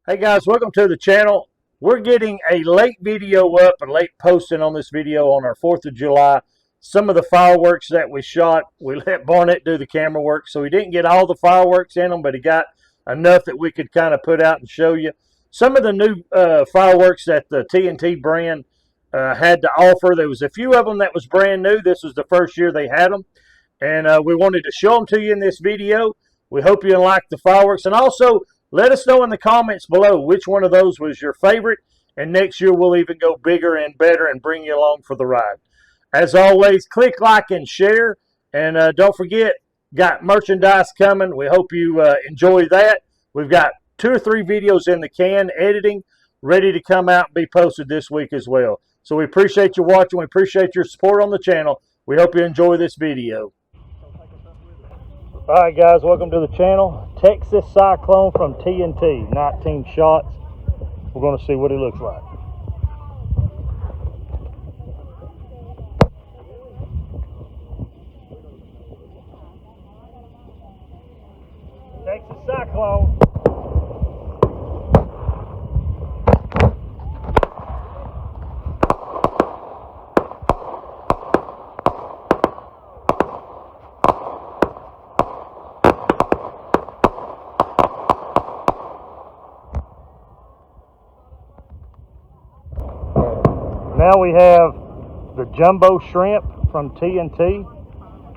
Hey guys, welcome to the channel. We're getting a late video up, a late posting on this video on our 4th of July. Some of the fireworks that we shot, we let Barnett do the camera work, so he didn't get all the fireworks in them, but he got enough that we could kind of put out and show you. Some of the new fireworks that the TNT brand had to offer. There was a few of them that was brand new. This was the first year they had them, and we wanted to show them to you in this video. We hope you like the fireworks, and also let us know in the comments below which one of those was your favorite, and next year we'll even go bigger and better and bring you along for the ride. As always, click like and share, and don't forget, got merchandise coming. We hope you enjoy that. We've got 2 or 3 videos in the can, editing, ready to come out and be posted this week as well. So we appreciate you watching. We appreciate your support on the channel. We hope you enjoy this video. Alright guys, welcome to the channel. Texas Cyclone from TNT, 19 shots. We're going to see what he looks like. Texas Cyclone. Now we have the jumbo shrimp from TNT.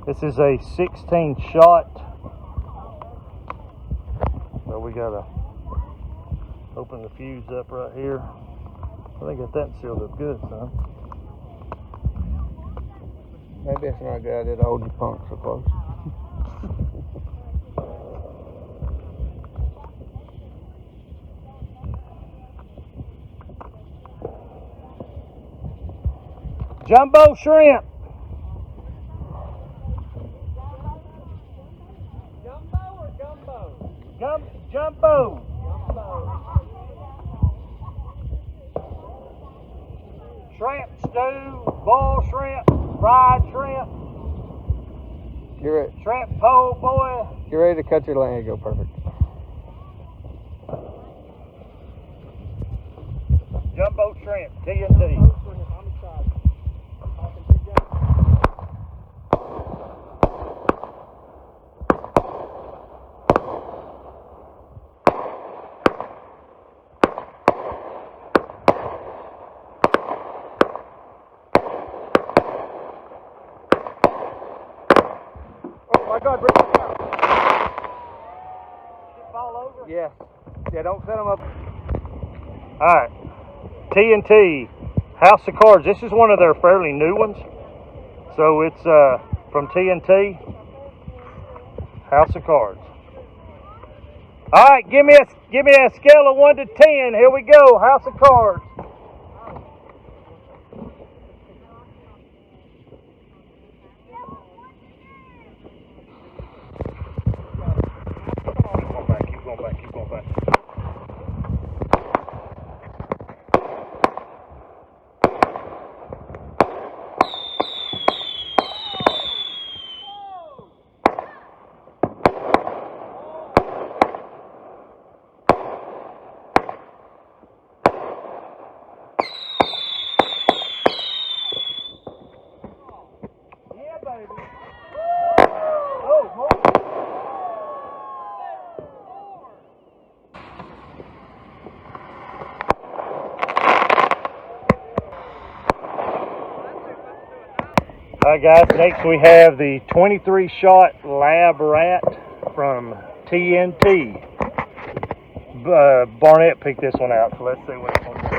This is a 16 shot. So we gotta open the fuse up right here. I think I got that sealed up good, son. Maybe that's not a good idea to hold your punk so close. Jumbo shrimp. Jumbo or gumbo? Jumbo. Shrimp stew, boiled shrimp, fried shrimp, shrimp po' boy. You're ready to cut your leg. Go perfect. Jumbo shrimp, TNT. Oh my God, bring it down. Fall over? Yeah. Yeah, don't set them up. Alright, TNT, House of Cards. This is one of their fairly new ones. So it's from TNT, House of Cards. Alright, give me a scale of 1 to 10. Here we go, House of Cards. Keep going back. Yeah, baby. Oh, Alright guys, next we have the 23 shot Lab Rat from TNT. Barnett picked this one out, so let's see what it's going to do.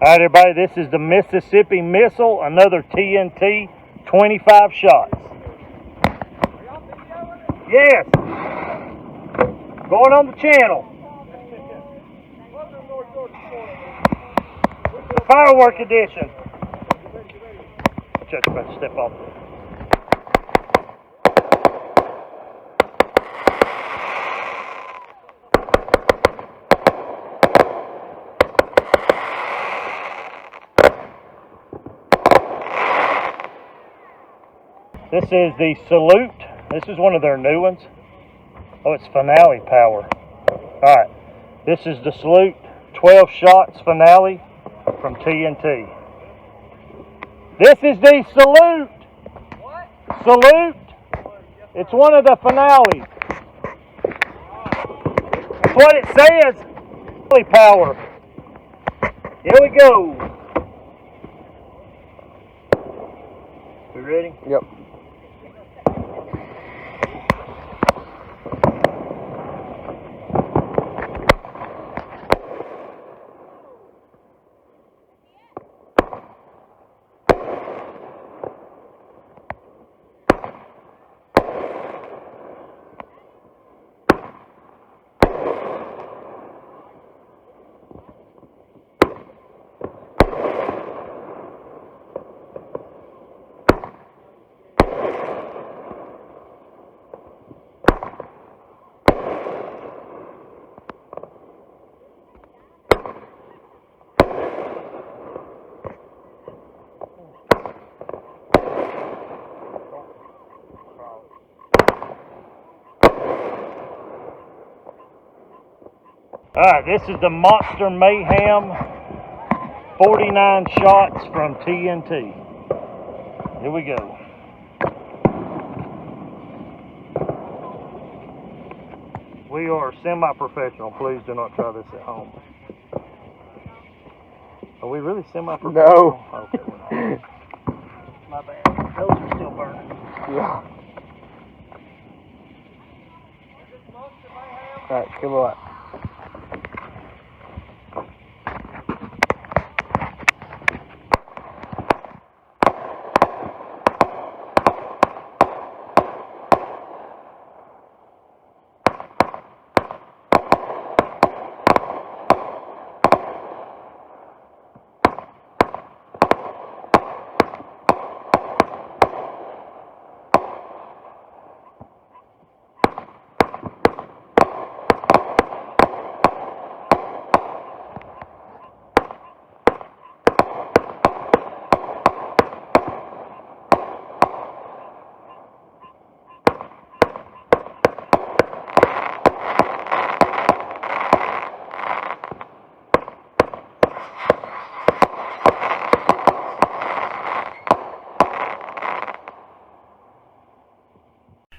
All right, everybody, this is the Mississippi Missile, another TNT, 25 shots. Yes. Going on the channel. Firework edition. Just about to step off. This is the Salute. This is one of their new ones. Oh, it's Finale power. Alright, this is the Salute 12 shots Finale from TNT. This is the Salute. What? Salute. It's one of the Finales. That's what it says. Finale power. Here we go. We ready? Yep. Alright, this is the Monster Mayhem 49 shots from TNT. Here we go. We are semi-professional. Please do not try this at home. Are we really semi-professional? No. Okay, we're not. My bad. Those are still burning. Yeah. Alright, give it a lot.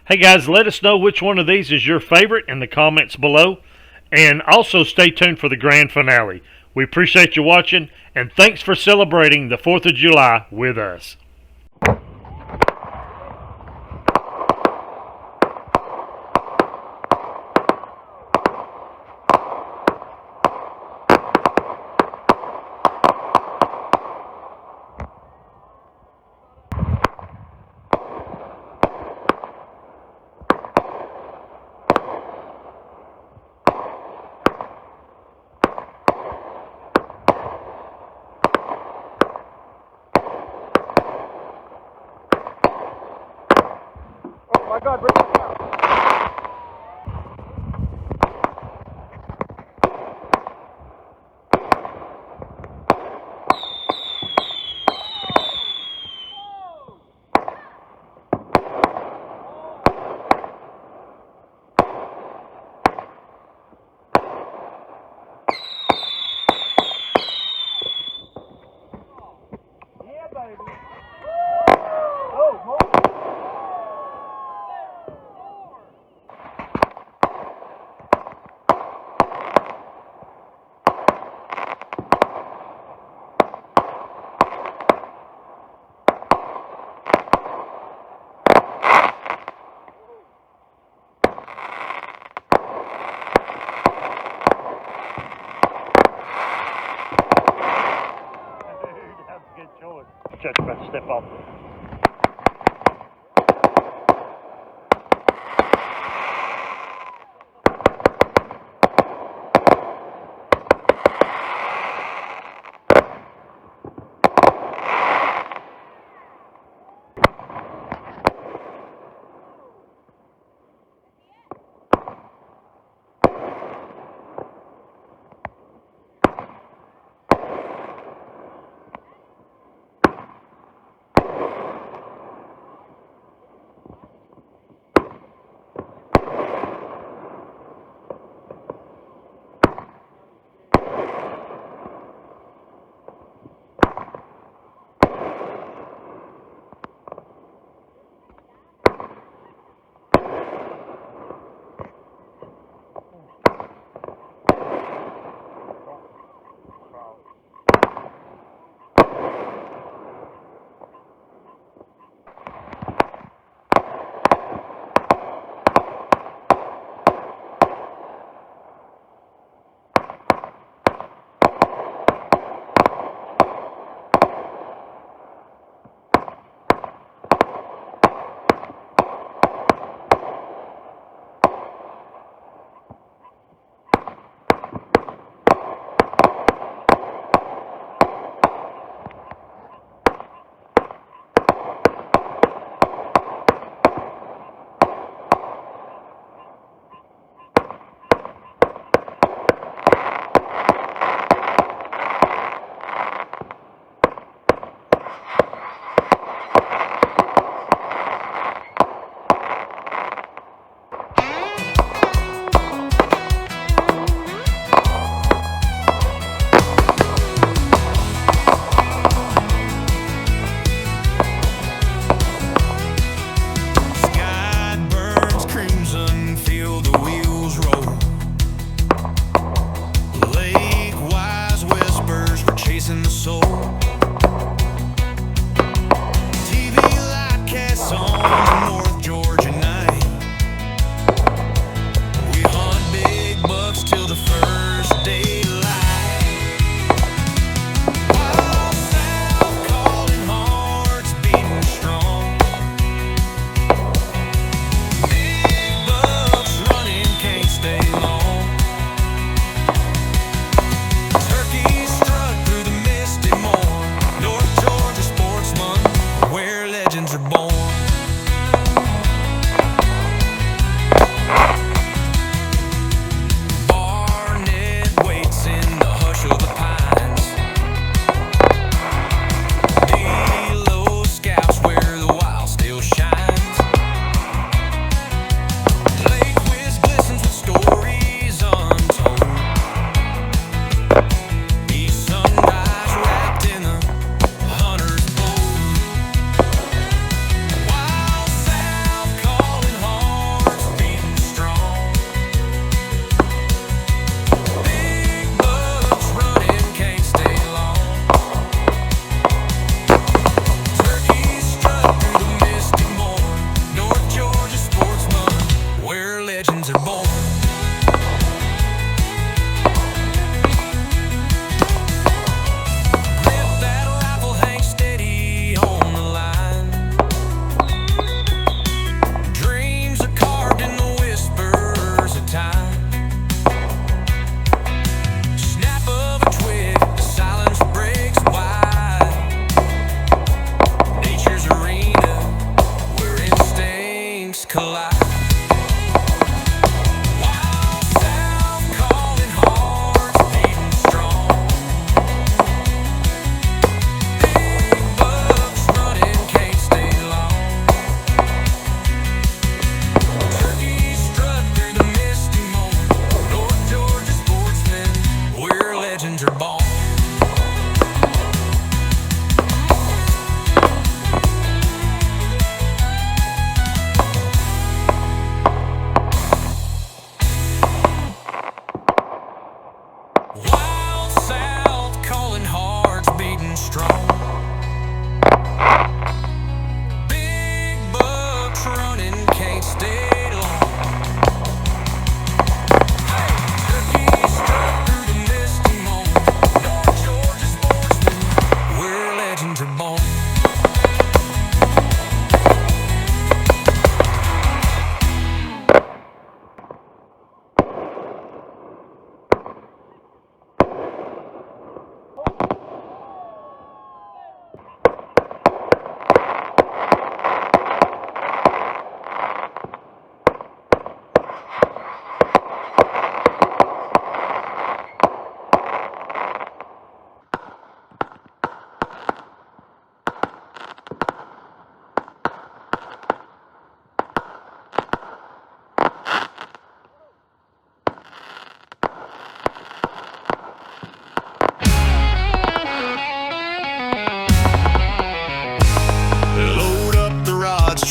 Hey guys, let us know which one of these is your favorite in the comments below. And also stay tuned for the grand finale. We appreciate you watching, and thanks for celebrating the 4th of July with us. Oh my God, bring it down. Yeah, baby. Oh, Show it. Judge about to step off.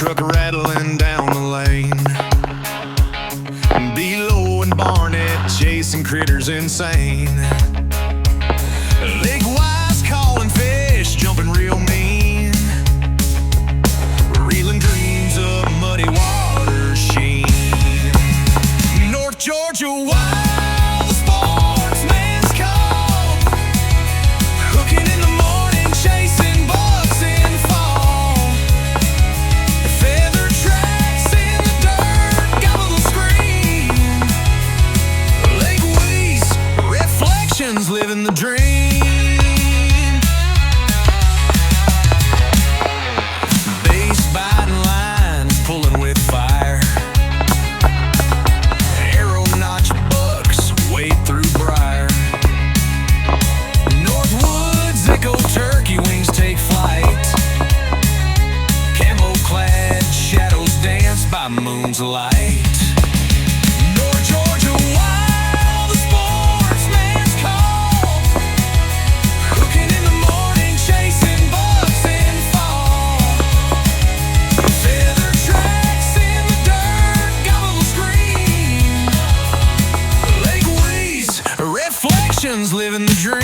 truck rattling down the lane. Below and Barnett chasing critters insane. Lake wise calling fish, jumping real mean. Reeling dreams of muddy water sheen. North Georgia wild, the sportsman's call. Hooking in the morning, chasing bucks in fall. Feather tracks in the dirt, gobble and scream. Lake Weiss, reflections living the dream. Bass biting lines pulling with fire. Arrow notch bucks wade through briar. Northwoods echo turkey wings take flight. Camo clad shadows dance by moon's light. North Georgia wild, the sportsman's call. Hooking in the morning, chasing bucks in fall. Feather tracks in the dirt, gobble scream. Lake Weiss, reflections living the dream.